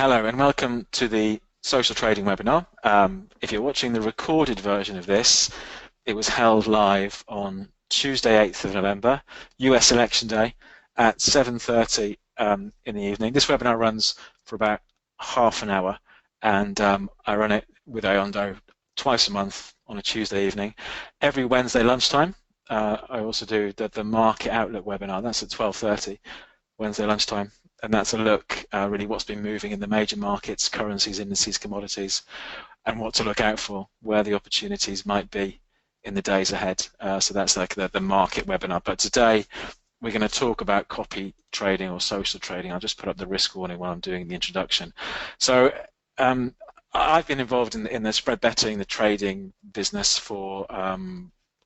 Hello and welcome to the social trading webinar. If you're watching the recorded version of this, it was held live on Tuesday 8th of November, US Election Day at 7:30 in the evening. This webinar runs for about half an hour and I run it with Ayondo twice a month on a Tuesday evening. Every Wednesday lunchtime, I also do the Market Outlook webinar. That's at 12:30 Wednesday lunchtime. And that's a look really what's been moving in the major markets, currencies, indices, commodities, and what to look out for, where the opportunities might be in the days ahead. So that's like the market webinar. But today we're going to talk about copy trading or social trading. I'll just put up the risk warning while I'm doing the introduction. So I've been involved in the spread betting, the trading business for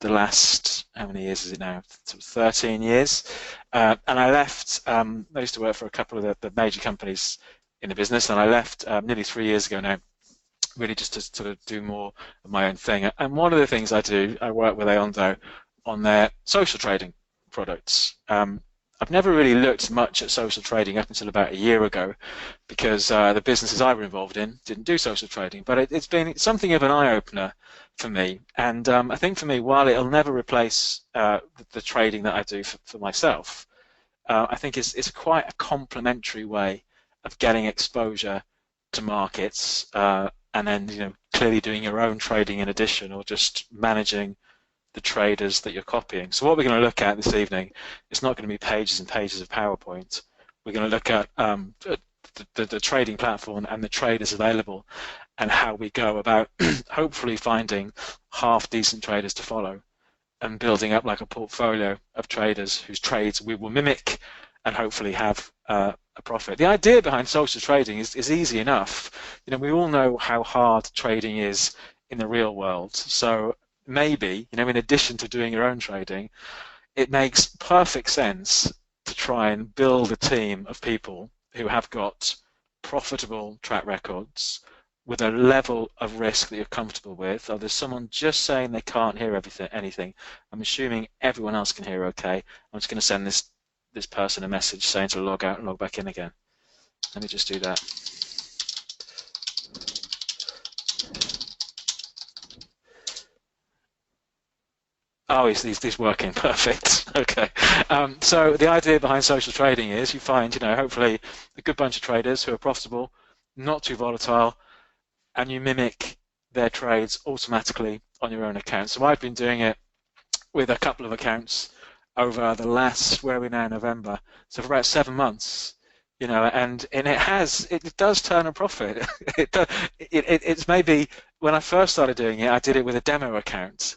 the last, how many years is it now? 13 years. And I left, I used to work for a couple of the major companies in the business, and I left nearly 3 years ago now, really just to sort of do more of my own thing. And one of the things I do, I work with Ayondo on their social trading products. I've never really looked much at social trading up until about a year ago because the businesses I were involved in didn't do social trading, but it's been something of an eye-opener for me. And I think for me, while it'll never replace the trading that I do for myself, I think it's quite a complementary way of getting exposure to markets and then clearly doing your own trading in addition, or just managing the traders that you're copying. So what we're going to look at this evening, it's not going to be pages and pages of PowerPoint. We're going to look at the trading platform and the traders available and how we go about hopefully finding half decent traders to follow and building up like a portfolio of traders whose trades we will mimic and hopefully have a profit. The idea behind social trading is easy enough. We all know how hard trading is in the real world. So maybe, in addition to doing your own trading, it makes perfect sense to try and build a team of people who have got profitable track records with a level of risk that you're comfortable with. Or there's someone just saying they can't hear anything. I'm assuming everyone else can hear okay. I'm just going to send this person a message saying to log out and log back in again. Let me just do that. Oh, he's working. Perfect. Okay. So the idea behind social trading is you find, hopefully a good bunch of traders who are profitable, not too volatile, and you mimic their trades automatically on your own account. So I've been doing it with a couple of accounts over the last, where are we now, November? So for about 7 months, and it does turn a profit. It's maybe, when I first started doing it, I did it with a demo account.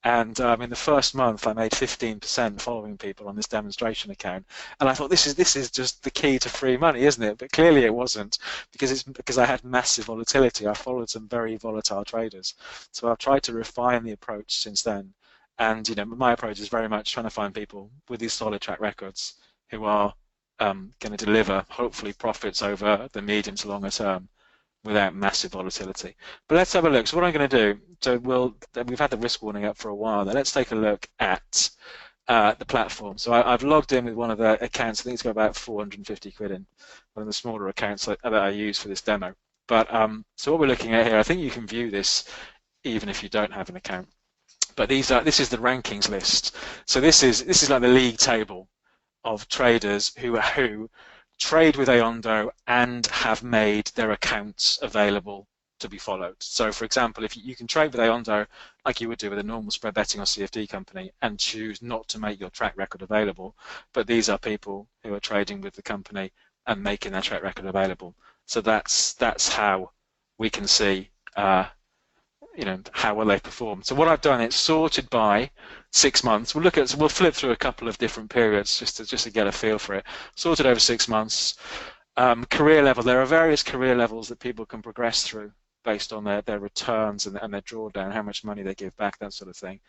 And in the first month, I made 15% following people on this demonstration account, and I thought this is just the key to free money, isn't it? But clearly it wasn't, because I had massive volatility. I followed some very volatile traders, so I've tried to refine the approach since then. And my approach is very much trying to find people with these solid track records who are going to deliver hopefully profits over the medium to longer term, without massive volatility. But let's have a look. So what I'm going to do, so we've had the risk warning up for a while now. Let's take a look at the platform. So I've logged in with one of the accounts. I think it's got about 450 quid in, one of the smaller accounts that I use for this demo. But so what we're looking at here, I think you can view this even if you don't have an account. But this is the rankings list. So this is like the league table of traders who trade with Ayondo and have made their accounts available to be followed. So for example, if you can trade with Ayondo like you would do with a normal spread betting or CFD company and choose not to make your track record available, but these are people who are trading with the company and making their track record available. So that's how we can see how well they perform. So what I've done, it's sorted by 6 months. We'll flip through a couple of different periods just to get a feel for it. Sorted over 6 months. Career level. There are various career levels that people can progress through based on their returns and their drawdown, how much money they give back, that sort of thing.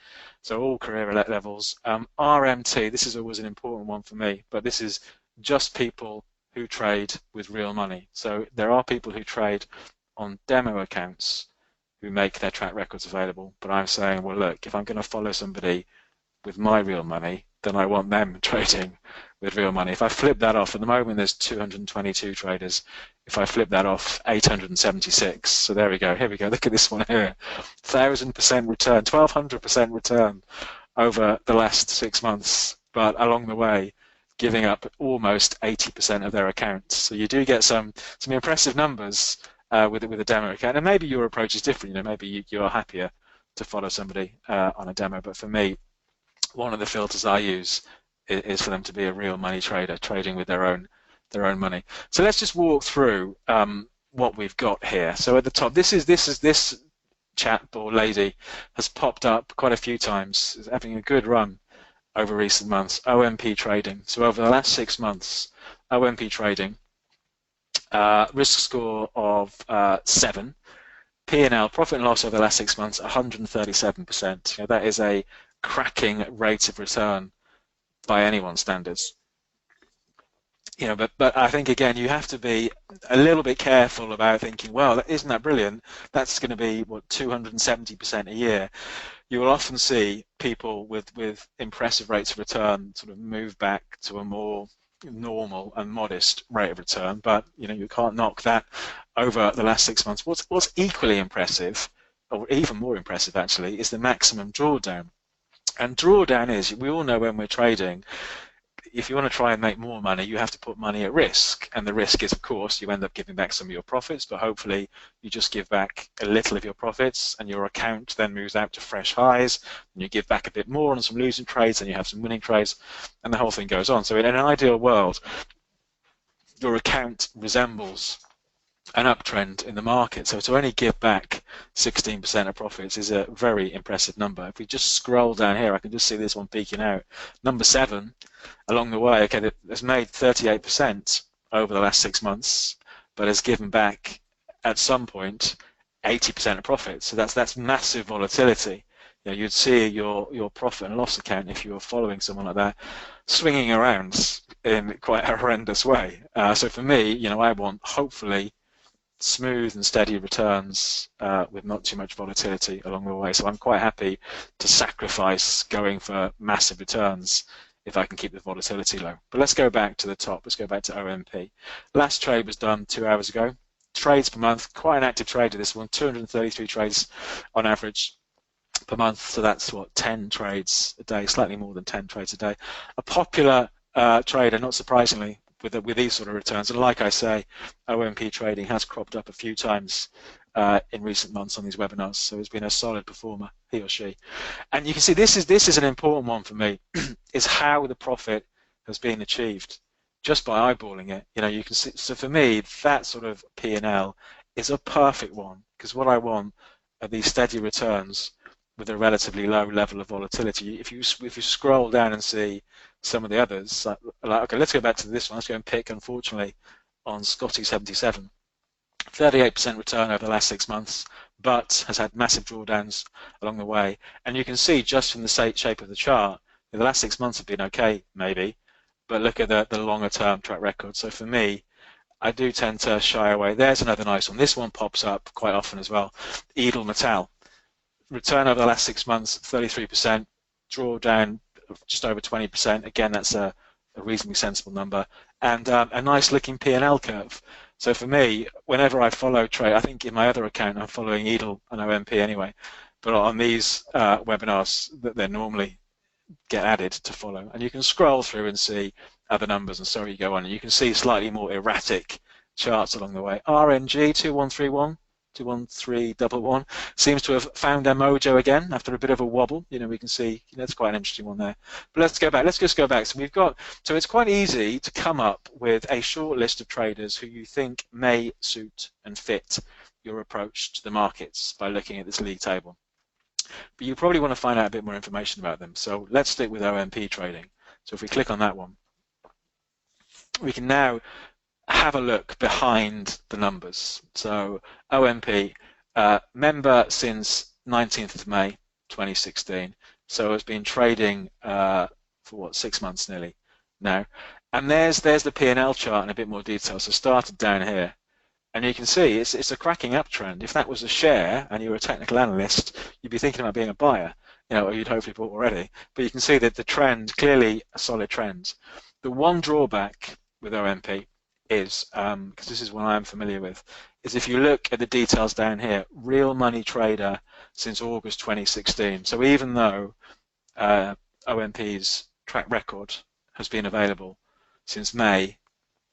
So all career levels. RMT. This is always an important one for me, but this is just people who trade with real money. So there are people who trade on demo accounts who make their track records available, but I'm saying, well, look, if I'm going to follow somebody with my real money, then I want them trading with real money. If I flip that off, at the moment there's 222 traders. If I flip that off, 876. So there we go. Here we go. Look at this one here. 1,000% return, 1,200% return over the last 6 months. But along the way, giving up almost 80% of their accounts. So you do get some impressive numbers with a demo account. And maybe your approach is different. Maybe you're happier to follow somebody on a demo. But for me, one of the filters I use is for them to be a real money trader, trading with their own money. So let's just walk through what we've got here. So at the top, this chap or lady has popped up quite a few times, is having a good run over recent months. OMP trading. So over the last 6 months, OMP trading, risk score of 7. P&L, profit and loss over the last 6 months, 137%. That is a cracking rate of return by anyone's standards. But I think, again, you have to be a little bit careful about thinking, well, isn't that brilliant? That's going to be, 270% a year. You will often see people with impressive rates of return sort of move back to a more normal and modest rate of return, but you can't knock that over the last 6 months. What's equally impressive, or even more impressive actually, is the maximum drawdown. And drawdown is, we all know when we're trading, if you want to try and make more money, you have to put money at risk. And the risk is, of course, you end up giving back some of your profits, but hopefully you just give back a little of your profits and your account then moves out to fresh highs, and you give back a bit more on some losing trades and you have some winning trades, and the whole thing goes on. So in an ideal world, your account resembles an uptrend in the market. So to only give back 16% of profits is a very impressive number. If we just scroll down here, I can just see this one peeking out. Number 7, along the way, okay, has made 38% over the last 6 months, but has given back at some point 80% of profits. So that's massive volatility. You'd see your profit and loss account, if you were following someone like that, swinging around in quite a horrendous way. So for me, I want hopefully smooth and steady returns with not too much volatility along the way. So I'm quite happy to sacrifice going for massive returns if I can keep the volatility low. But let's go back to the top. Let's go back to OMP. Last trade was done 2 hours ago. Trades per month, quite an active trader this one, 233 trades on average per month. So that's 10 trades a day, slightly more than 10 trades a day. A popular trader, not surprisingly, with these sort of returns. And like I say, OMP trading has cropped up a few times in recent months on these webinars, so it's been a solid performer, he or she. And you can see this is an important one for me, is how the profit has been achieved just by eyeballing it. You can see, so for me, that sort of P&L is a perfect one, because what I want are these steady returns with a relatively low level of volatility. If you scroll down and see some of the others, okay, let's go back to this one. Let's go and pick, unfortunately, on Scotty 77. 38% return over the last 6 months, but has had massive drawdowns along the way. And you can see just from the shape of the chart, the last 6 months have been okay, maybe, but look at the longer term track record. So for me, I do tend to shy away. There's another nice one. This one pops up quite often as well. Edel Metal. Return over the last 6 months, 33%. Drawdown just over 20%. Again, that's a reasonably sensible number. And a nice looking P&L curve. So for me, whenever I follow trade, I think in my other account I'm following Edel and OMP anyway, but on these webinars that they normally get added to follow. And you can scroll through and see other numbers, and so you go on. And you can see slightly more erratic charts along the way. RNG 2131. 21311 seems to have found their mojo again after a bit of a wobble. We can see that's quite an interesting one there. But let's go back. Let's just go back. So it's quite easy to come up with a short list of traders who you think may suit and fit your approach to the markets by looking at this league table. But you probably want to find out a bit more information about them. So let's stick with OMP trading. So if we click on that one, we can now have a look behind the numbers. So OMP, member since 19th of May 2016, so has been trading for 6 months nearly now. And there's the P&L chart in a bit more detail. So started down here, and you can see it's a cracking uptrend. If that was a share and you were a technical analyst, you'd be thinking about being a buyer, or you'd hopefully bought already. But you can see that the trend, clearly a solid trend. The one drawback with OMP is, because this is one I'm familiar with, is if you look at the details down here, real money trader since August 2016. So even though OMP's track record has been available since May,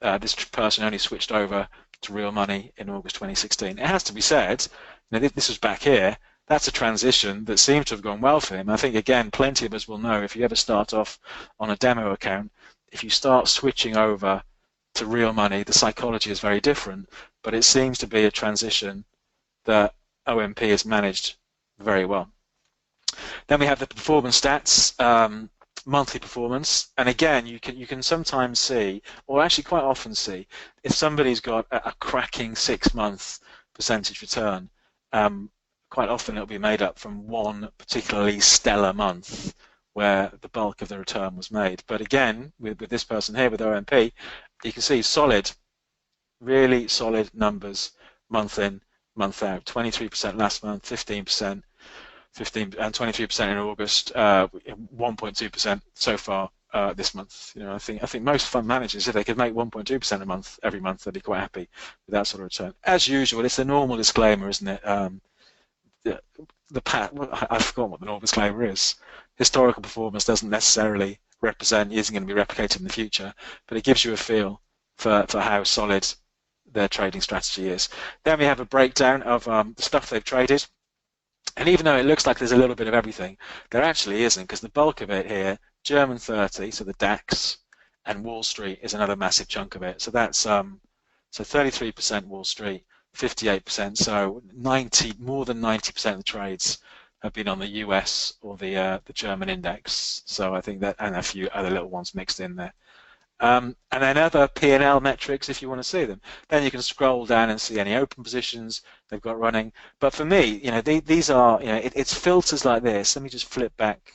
this person only switched over to real money in August 2016. It has to be said, this was back here, that's a transition that seems to have gone well for him. I think, again, plenty of us will know if you ever start off on a demo account, if you start switching over to real money, the psychology is very different, but it seems to be a transition that OMP has managed very well. Then we have the performance stats, monthly performance, and again, you can sometimes see, or actually quite often see, if somebody's got a cracking 6-month percentage return. Quite often it'll be made up from one particularly stellar month where the bulk of the return was made. But again, with this person here, with OMP, you can see solid, really solid numbers month in, month out. 23% last month, 15%, and 23% in August, 1.2% so far this month. I think most fund managers, if they could make 1.2% a month every month, they'd be quite happy with that sort of return. As usual, it's the normal disclaimer, isn't it? I've forgotten what the normal disclaimer is. Historical performance doesn't necessarily represent isn't going to be replicated in the future, but it gives you a feel for how solid their trading strategy is. Then we have a breakdown of the stuff they've traded. And even though it looks like there's a little bit of everything, there actually isn't, because the bulk of it here, German 30, so the DAX, and Wall Street is another massive chunk of it. So that's so 33% Wall Street, 58%. So more than 90% of the trades have been on the US or the German index. So I think that, and a few other little ones mixed in there. And then other P&L metrics if you want to see them. Then you can scroll down and see any open positions they've got running. But for me, these are, it's filters like this. Let me just flip back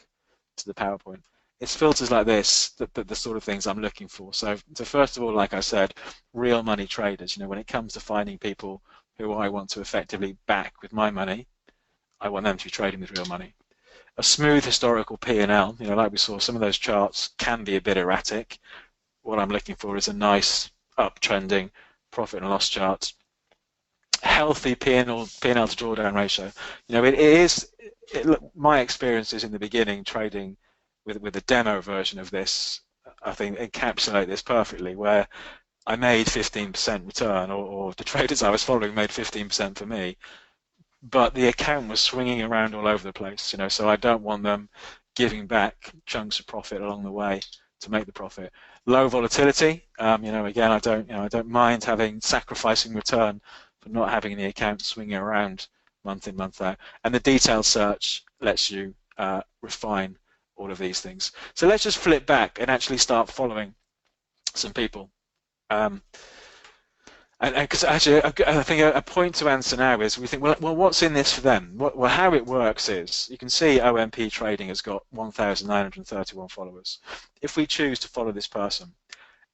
to the PowerPoint. It's filters like this that the sort of things I'm looking for. So first of all, like I said, real money traders. When it comes to finding people who I want to effectively back with my money, I want them to be trading with real money. A smooth historical P&L, like we saw, some of those charts can be a bit erratic. What I'm looking for is a nice uptrending profit and loss chart. Healthy P&L to drawdown ratio. My experiences in the beginning trading with the demo version of this, I think encapsulate this perfectly, where I made 15% return, or the traders I was following made 15% for me, but the account was swinging around all over the place. So I don't want them giving back chunks of profit along the way to make the profit. Low volatility, again, I don't mind sacrificing return for not having the account swinging around month in, month out. And the detailed search lets you refine all of these things. So let's just flip back and actually start following some people. And because actually, I think a point to answer now is we think, well, what's in this for them? Well, how it works is you can see OMP Trading has got 1,931 followers. If we choose to follow this person,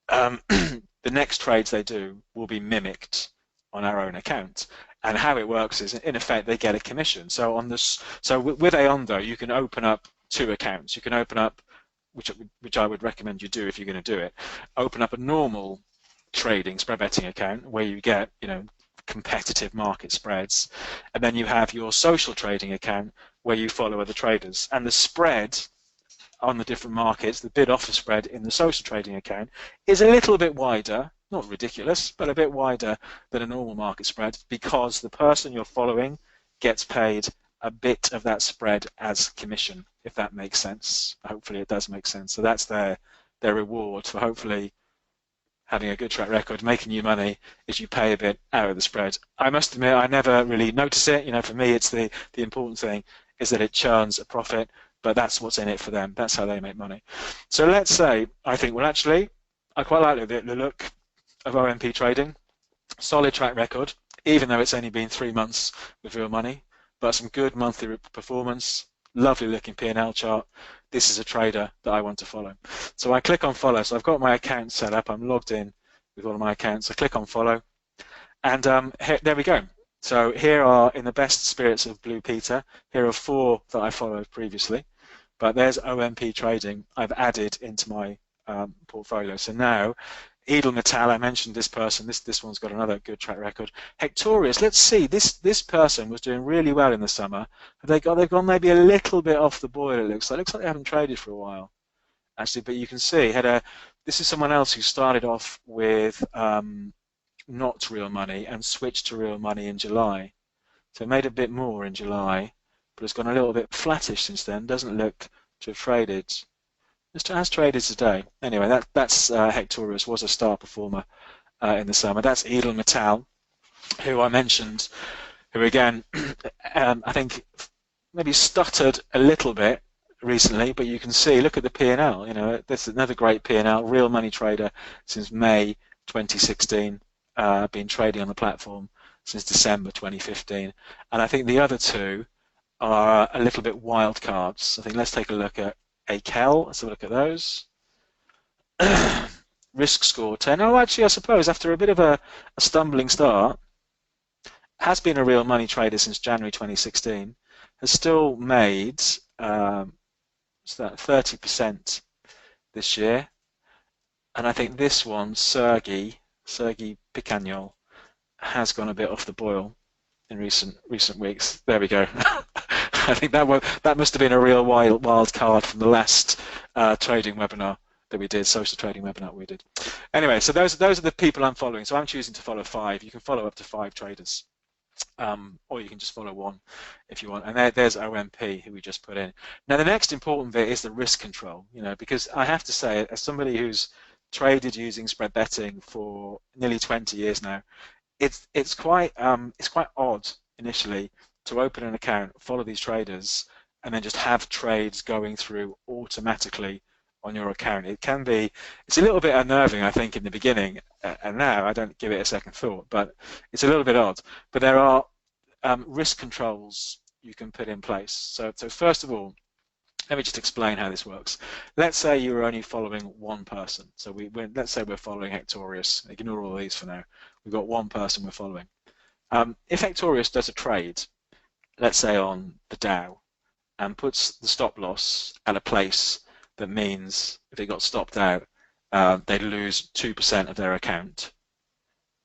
the next trades they do will be mimicked on our own account. And how it works is, in effect, they get a commission. So with Ayondo, you can open up 2 accounts. You can open up, which I would recommend you do if you're going to do it. Open up a normal trading spread betting account where you get competitive market spreads, and then you have your social trading account where you follow other traders, and the spread on the different markets, the bid offer spread in the social trading account is a little bit wider, not ridiculous, but a bit wider than a normal market spread, because the person you're following gets paid a bit of that spread as commission, if that makes sense. Hopefully it does make sense. So that's their reward for hopefully having a good track record, making you money, is you pay a bit out of the spread. I must admit, I never really notice it. For me, it's the important thing is that it churns a profit, but that's what's in it for them. That's how they make money. So let's say, I think, well, actually, I quite like the look of OMP Trading. Solid track record, even though it's only been 3 months with real money, but some good monthly performance, lovely looking P&L chart. This is a trader that I want to follow. So I click on follow. So I've got my account set up. I'm logged in with all of my accounts. I click on follow, and there we go. So here are, in the best spirits of Blue Peter, here are 4 that I followed previously. But there's OMP Trading I've added into my portfolio. So now, Edelmetall, I mentioned this person. This one's got another good track record. Hectorius, let's see. This person was doing really well in the summer. They've gone maybe a little bit off the boil. It looks like they haven't traded for a while, actually. But you can see this is someone else who started off with not real money and switched to real money in July. So made a bit more in July, but it's gone a little bit flattish since then. Doesn't look to have traded. Has traded today. Anyway, that's Hectorius, was a star performer in the summer. That's Edelmetall, who I mentioned, who again, I think maybe stuttered a little bit recently, but you can see, look at the P&L. You know, this is another great P&L, real money trader since May 2016, been trading on the platform since December 2015. And I think the other two are a little bit wild cards. I think let's take a look at Akel. Let's have a look at those. Risk score 10. Oh, actually, I suppose after a bit of a stumbling start, has been a real money trader since January 2016, has still made that 30% this year. And I think this one, Sergey Picanyol, has gone a bit off the boil in recent weeks. There we go. I think that must have been a real wild card from the last trading webinar that we did, social trading webinar we did. Anyway, so those are the people I'm following. So I'm choosing to follow 5. You can follow up to 5 traders, or you can just follow 1 if you want. And there's OMP, who we just put in. Now the next important bit is the risk control. You know, because I have to say, as somebody who's traded using spread betting for nearly 20 years now, it's quite odd initially to open an account, follow these traders, and then just have trades going through automatically on your account. It's a little bit unnerving, I think, in the beginning, and now I don't give it a second thought, but it's a little bit odd. But there are risk controls you can put in place. So first of all, let me just explain how this works. Let's say you're only following one person. So let's say we're following Hectorius. Ignore all these for now. We've got one person we're following. If Hectorius does a trade, let's say on the Dow, and puts the stop loss at a place that means if it got stopped out, they'd lose 2% of their account,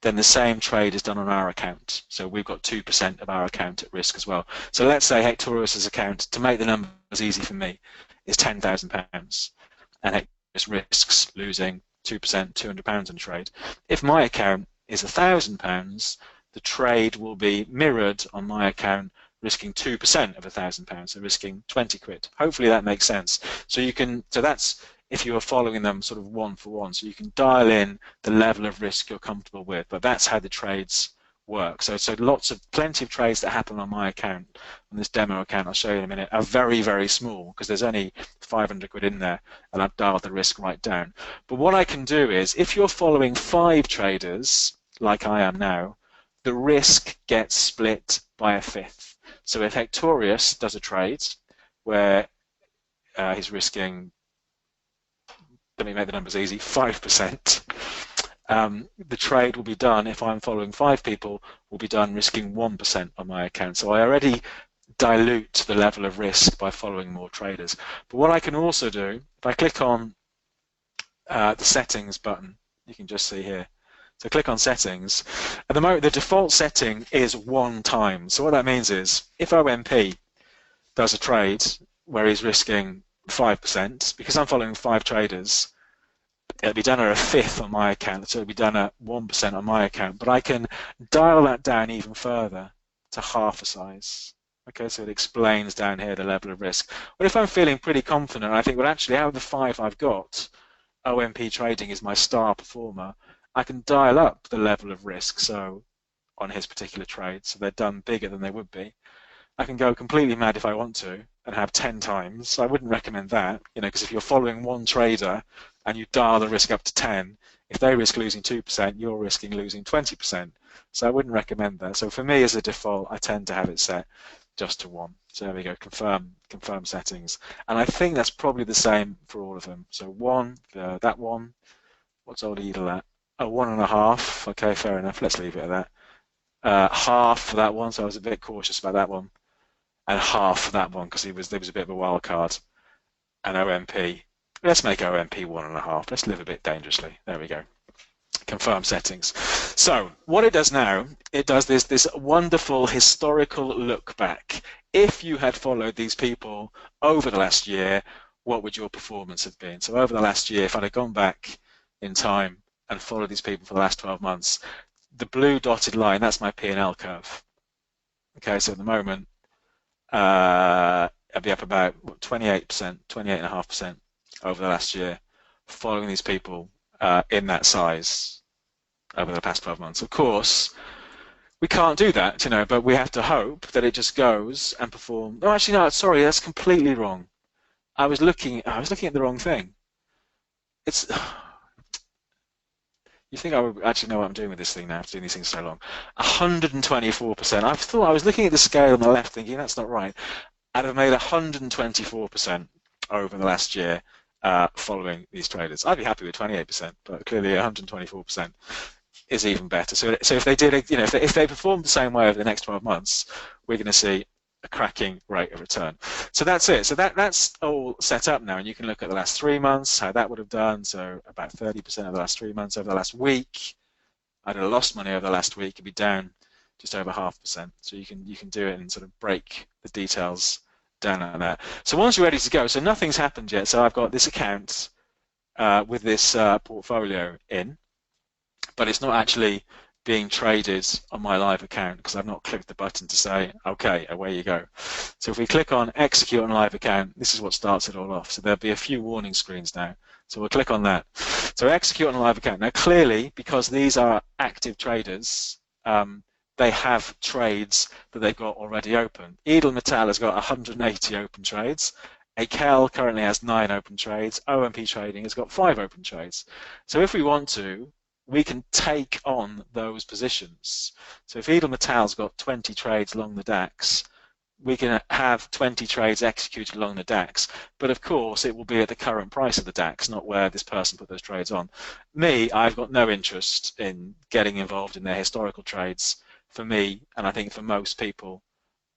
then the same trade is done on our account. So we've got 2% of our account at risk as well. So let's say Hectorius's account, to make the numbers easy for me, is £10,000, and Hectorius risks losing 2%, £200 in a trade. If my account is £1,000, the trade will be mirrored on my account, risking 2% of £1,000, so risking 20 quid. Hopefully that makes sense. So that's if you are following them sort of one for one. So you can dial in the level of risk you're comfortable with, but that's how the trades work. So plenty of trades that happen on my account, on this demo account I'll show you in a minute, are very, very small because there's only 500 quid in there, and I've dialed the risk right down. But what I can do is, if you're following 5 traders, like I am now, the risk gets split by a fifth. So if Hectorius does a trade where he's risking, let me make the numbers easy, 5%, the trade will be done, if I'm following 5 people, will be done risking 1% on my account. So I already dilute the level of risk by following more traders. But what I can also do, if I click on the settings button, you can just see here. So click on settings. At the moment, the default setting is 1 time. So what that means is, if OMP does a trade where he's risking 5%, because I'm following 5 traders, it'll be done at a fifth on my account, so it'll be done at 1% on my account. But I can dial that down even further to half a size. Okay, so it explains down here the level of risk. But if I'm feeling pretty confident, I think, well, actually, out of the 5 I've got, OMP trading is my star performer, I can dial up the level of risk, so on his particular trade, so they're done bigger than they would be. I can go completely mad if I want to and have 10 times. So I wouldn't recommend that, because if you're following one trader and you dial the risk up to 10, if they risk losing 2%, you're risking losing 20%. So I wouldn't recommend that. So for me, as a default, I tend to have it set just to 1. So there we go, confirm settings. And I think that's probably the same for all of them. So 1, that one, what's old Edel at? Oh, 1.5. Okay, fair enough. Let's leave it at that. Half for that one, so I was a bit cautious about that one. And half for that one because there was a bit of a wild card. And OMP Let's make OMP 1.5. Let's live a bit dangerously. There we go. Confirm settings. So what it does now, it does this wonderful historical look back. If you had followed these people over the last year, what would your performance have been? So over the last year, if I'd have gone back in time and followed these people for the last 12 months, the blue dotted line, that's my P&L curve. Okay, so at the moment, I'd be up about 28%, 28.5% over the last year, following these people in that size over the past 12 months. Of course, we can't do that, but we have to hope that it just goes and performs. No, actually, no, sorry, that's completely wrong. I was looking at the wrong thing. It's You think I would actually know what I'm doing with this thing now, after doing these things so long. 124%. I was looking at the scale on the left thinking that's not right. I'd have made 124% over the last year following these traders. I'd be happy with 28%, but clearly 124% is even better. So if they did, if they performed the same way over the next 12 months, we're going to see a cracking rate of return. So that's it. So that's all set up now, and you can look at the last 3 months, how that would have done. So about 30% over the last 3 months. Over the last week, I'd have lost money over the last week. It'd be down just over 0.5%. So you can do it and sort of break the details down like that. So once you're ready to go, so nothing's happened yet. So I've got this account with this portfolio in, but it's not actually being traded on my live account because I've not clicked the button to say, okay, away you go. So if we click on execute on live account, this is what starts it all off. So there'll be a few warning screens now. So we'll click on that. So execute on live account. Now clearly, because these are active traders, they have trades that they've got already open. Edelmetall has got 180 open trades. Akel currently has 9 open trades. OMP Trading has got 5 open trades. So if we want to, we can take on those positions. So if Edelmetall's got 20 trades along the DAX, we can have 20 trades executed along the DAX. But of course, it will be at the current price of the DAX, not where this person put those trades on. Me, I've got no interest in getting involved in their historical trades. For me, and I think for most people,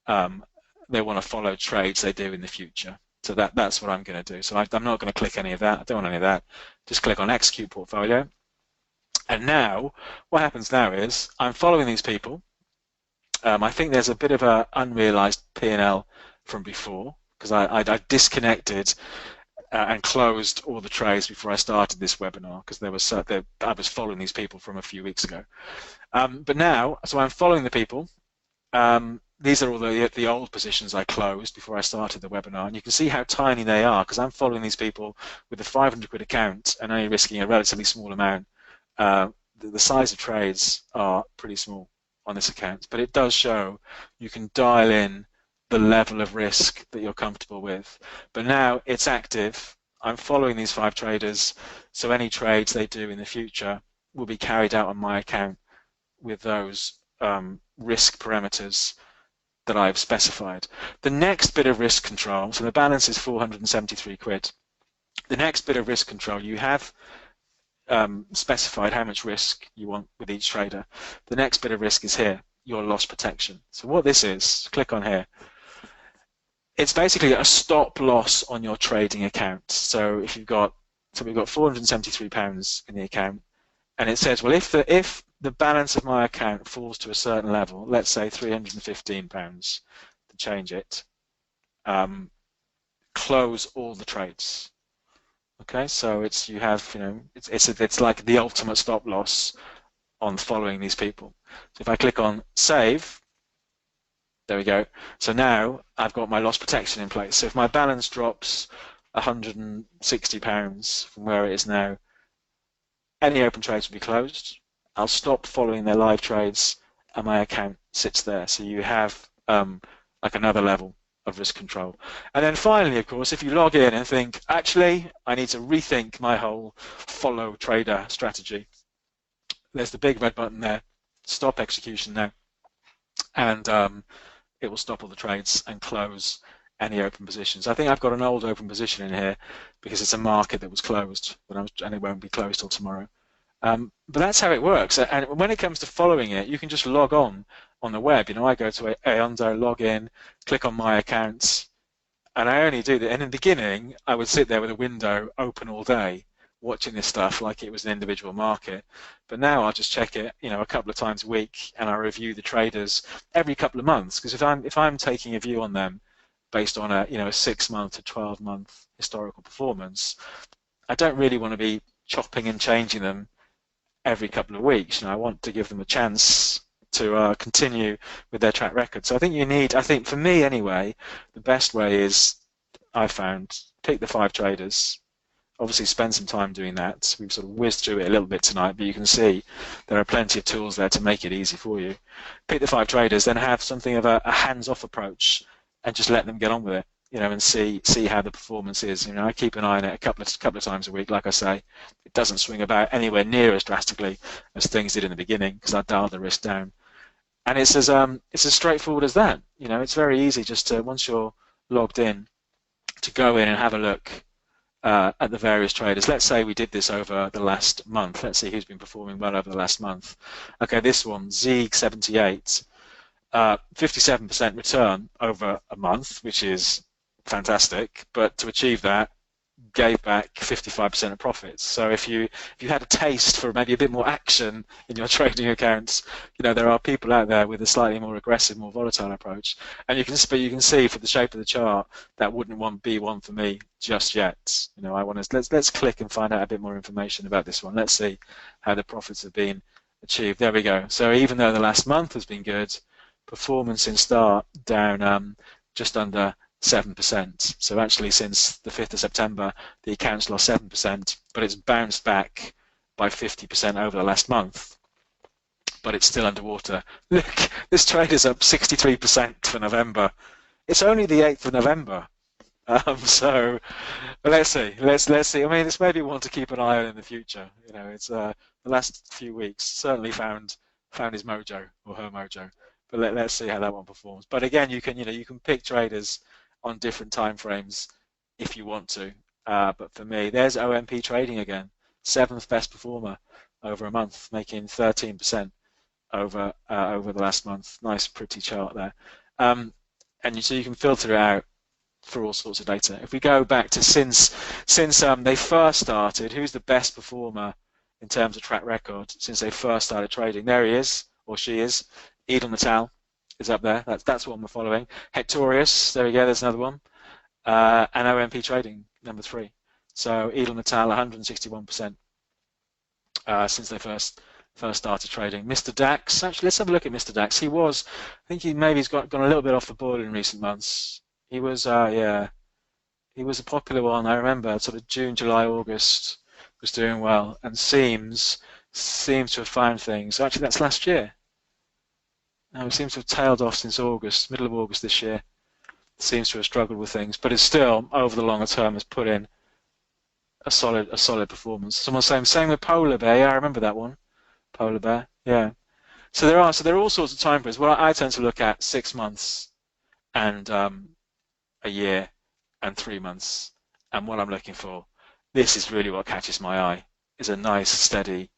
they want to follow trades they do in the future. So that's what I'm going to do. So I'm not going to click any of that. I don't want any of that. Just click on execute portfolio. And now, what happens now is I'm following these people. I think there's a bit of an unrealized P&L from before because I disconnected and closed all the trades before I started this webinar because I was following these people from a few weeks ago. But now, so I'm following the people. These are all the old positions I closed before I started the webinar, and you can see how tiny they are because I'm following these people with a 500 quid account and only risking a relatively small amount. The size of trades are pretty small on this account, but it does show you can dial in the level of risk that you're comfortable with. But now it's active. I'm following these 5 traders, so any trades they do in the future will be carried out on my account with those risk parameters that I've specified. The next bit of risk control, so the balance is 473 quid. The next bit of risk control, you have specified how much risk you want with each trader. The next bit of risk is here, your loss protection. So what this is, click on here. It's basically a stop loss on your trading account. So if you've got, we've got £473 in the account, and it says, well, if the balance of my account falls to a certain level, let's say £315 to change it, close all the trades. Okay, so it's like the ultimate stop loss on following these people. So if I click on save, there we go. So now I've got my loss protection in place. So if my balance drops £160 from where it is now, any open trades will be closed. I'll stop following their live trades, and my account sits there. So you have like another level of risk control. And then finally, of course, if you log in and think, actually, I need to rethink my whole follow trader strategy, there's the big red button there, stop execution now, and it will stop all the trades and close any open positions. I think I've got an old open position in here because it's a market that was closed, and it won't be closed till tomorrow. But that's how it works. And when it comes to following it, you can just log on the web. I go to Ayondo, log in, click on my accounts, And I only do that. And in the beginning, I would sit there with a window open all day, watching this stuff like it was an individual market. But now I'll just check it, a couple of times a week, and I review the traders every couple of months. Because if I'm taking a view on them based on a 6 month to 12-month historical performance, I don't really want to be chopping and changing them every couple of weeks. I want to give them a chance to continue with their track record. So I think for me anyway, the best way is, I found, pick the 5 traders. Obviously spend some time doing that. We've sort of whizzed through it a little bit tonight, but you can see there are plenty of tools there to make it easy for you. Pick the 5 traders, then have something of a hands-off approach and just let them get on with it, and see how the performance is. I keep an eye on it a couple of times a week. Like I say, it doesn't swing about anywhere near as drastically as things did in the beginning because I dialed the risk down. And it's as straightforward as that. It's very easy just to, once you're logged in, to go in and have a look at the various traders. Let's say we did this over the last month. Let's see who's been performing well over the last month. Okay, this one, Zeeg78, 57% return over a month, which is fantastic. But to achieve that, gave back 55% of profits. So if you had a taste for maybe a bit more action in your trading accounts, there are people out there with a slightly more aggressive, more volatile approach, and you can see for the shape of the chart that wouldn't be one for me just yet. I want to let's click and find out a bit more information about this one. Let's see how the profits have been achieved. There we go. So even though the last month has been good, performance in start down just under 7%. So actually since the 5th of September, the account's lost 7%, but it's bounced back by 50% over the last month. But it's still underwater. Look, this trade is up 63% for November. It's only the 8th of November. So let's see. Let's see. I mean, this may be one to keep an eye on in the future. It's the last few weeks certainly found his mojo or her mojo. But let's see how that one performs. But again, you can pick traders on different time frames if you want to. But for me, there's OMP trading again, 7th best performer over a month, making 13% over the last month. Nice, pretty chart there. And so you can filter it out for all sorts of data. If we go back to since they first started, who's the best performer in terms of track record since they first started trading? There he is, or she is. Edel Natal is up there. That's one we're following. Hectorius, there we go, there's another one. And OMP Trading, number 3. So Edel Natal, 161% since they first started trading. Mr. Dax, actually, let's have a look at Mr. Dax. I think he's gone a little bit off the boil in recent months. He was a popular one. I remember sort of June, July, August was doing well, and seems to have found things. Actually, that's last year. Now it seems to have tailed off since August, middle of August this year. Seems to have struggled with things, but it's still, over the longer term, has put in a solid performance. Someone's saying same with Polar Bear. Yeah, I remember that one. Polar Bear. Yeah. So there are all sorts of time frames. Well, I tend to look at 6 months and a year and 3 months. And what I'm looking for, this is really what catches my eye, is a nice steady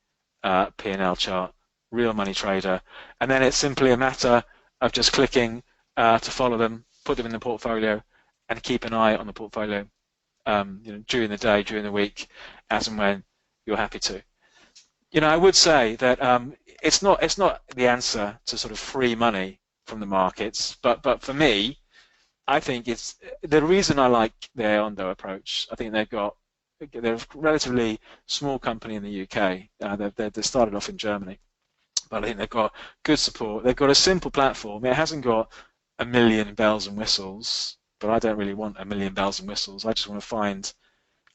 P&L chart. Real money trader, and then it's simply a matter of just clicking to follow them, put them in the portfolio, and keep an eye on the portfolio during the day, during the week, as and when you're happy to. I would say that it's not the answer to sort of free money from the markets, but for me, I think it's the reason I like the Ayondo approach. I think they're a relatively small company in the UK. They started off in Germany. But I think they've got good support. They've got a simple platform. It hasn't got a million bells and whistles, but I don't really want a million bells and whistles. I just want to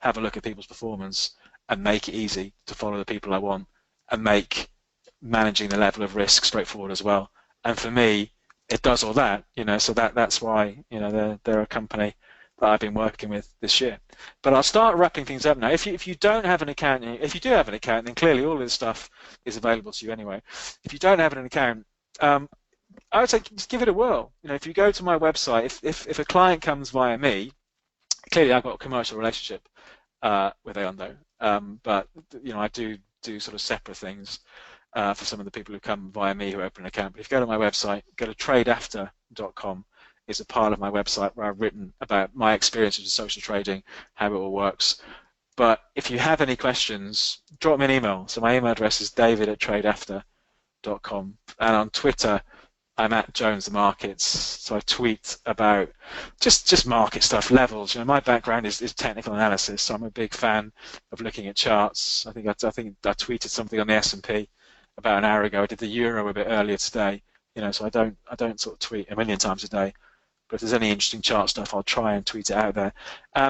have a look at people's performance and make it easy to follow the people I want and make managing the level of risk straightforward as well. And for me, it does all that, so that's why, they're a company that I've been working with this year. But I'll start wrapping things up now. If you don't have an account, if you do have an account, then clearly all of this stuff is available to you anyway. If you don't have an account, I would say just give it a whirl. If you go to my website, if a client comes via me, clearly I've got a commercial relationship with Ayondo, but I do sort of separate things for some of the people who come via me who open an account. But if you go to my website, go to tradeafter.com. is a part of my website where I've written about my experiences with social trading, how it all works. But if you have any questions, drop me an email. So my email address is david@tradeafter.com, and on Twitter I'm at Jones the Markets. So I tweet about just market stuff, levels. You know, my background is technical analysis, so I'm a big fan of looking at charts. I think I tweeted something on the S&P about an hour ago. I did the euro a bit earlier today. You know, so I don't sort of tweet a million times a day. But if there's any interesting chart stuff, I'll try and tweet it out there.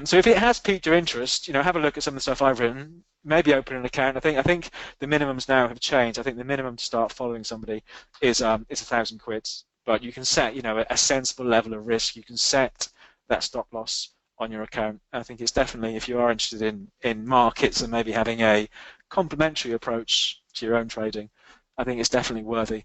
So if it has piqued your interest, you know, have a look at some of the stuff I've written. Maybe open an account. I think the minimums now have changed. I think the minimum to start following somebody is £1,000. But you can set, you know, a sensible level of risk. You can set that stop loss on your account. I think it's definitely, if you are interested in markets and maybe having a complementary approach to your own trading, I think it's definitely worthy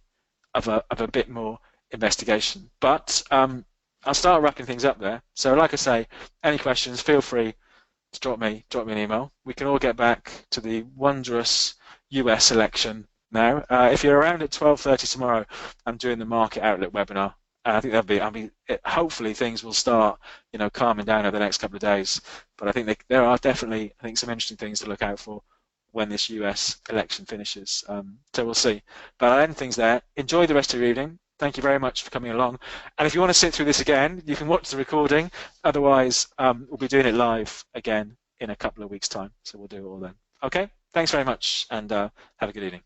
of a bit more investigation. But I'll start wrapping things up there. So like I say, any questions, feel free to drop me an email. We can all get back to the wondrous US election now. If you're around at 12:30 tomorrow, I'm doing the Market Outlook webinar. I think hopefully things will start, you know, calming down over the next couple of days. But I think there are definitely, I think, some interesting things to look out for when this US election finishes. So we'll see. But I'll end things there. Enjoy the rest of your evening. Thank you very much for coming along. And if you want to sit through this again, you can watch the recording. Otherwise, we'll be doing it live again in a couple of weeks' time. So we'll do it all then. Okay, thanks very much, and have a good evening.